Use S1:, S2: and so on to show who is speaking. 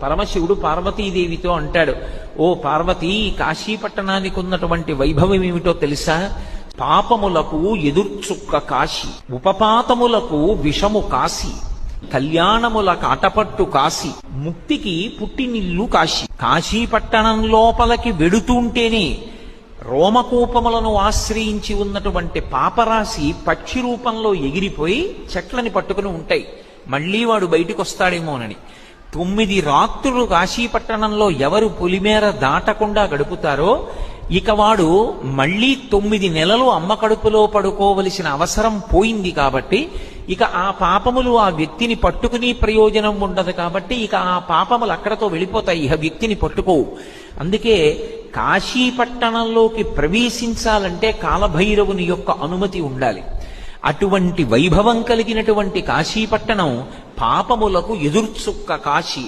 S1: పరమశివుడు పార్వతీదేవితో అంటాడు, ఓ పార్వతీ, కాశీపట్టణానికి ఉన్నటువంటి వైభవం ఏమిటో తెలుసా? పాపములకు ఎదుర్చుక్క కాశీ, ఉపపాతములకు విషము కాశీ, కళ్యాణముల కాటపట్టు కాశీ, ముక్తికి పుట్టినిల్లు కాశీ. కాశీపట్టణం లోపలికి వెడుతుంటేనే రోమకూపములను ఆశ్రయించి ఉన్నటువంటి పాపరాశి పక్షి రూపంలో ఎగిరిపోయి చెట్లని పట్టుకుని ఉంటాయి. మళ్లీ వాడు బయటికి వస్తాడేమోనని 9 రాత్రులు కాశీపట్టణంలో ఎవరు పొలిమేర దాటకుండా గడుపుతారో ఇక వాడు మళ్లీ 9 నెలలు అమ్మ కడుపులో పడుకోవలసిన అవసరం పోయింది. కాబట్టి ఇక ఆ పాపములు ఆ వ్యక్తిని పట్టుకుని ప్రయోజనం ఉండదు. కాబట్టి ఇక ఆ పాపములు అక్కడతో వెళ్ళిపోతాయి, ఇక వ్యక్తిని పట్టుకోవు. అందుకే కాశీపట్టణంలోకి ప్రవేశించాలంటే కాలభైరవుని యొక్క అనుమతి ఉండాలి. అటువంటి వైభవం కలిగినటువంటి కాశీపట్టణం పాపములకు ఎదుర్చుక్క కాశీ.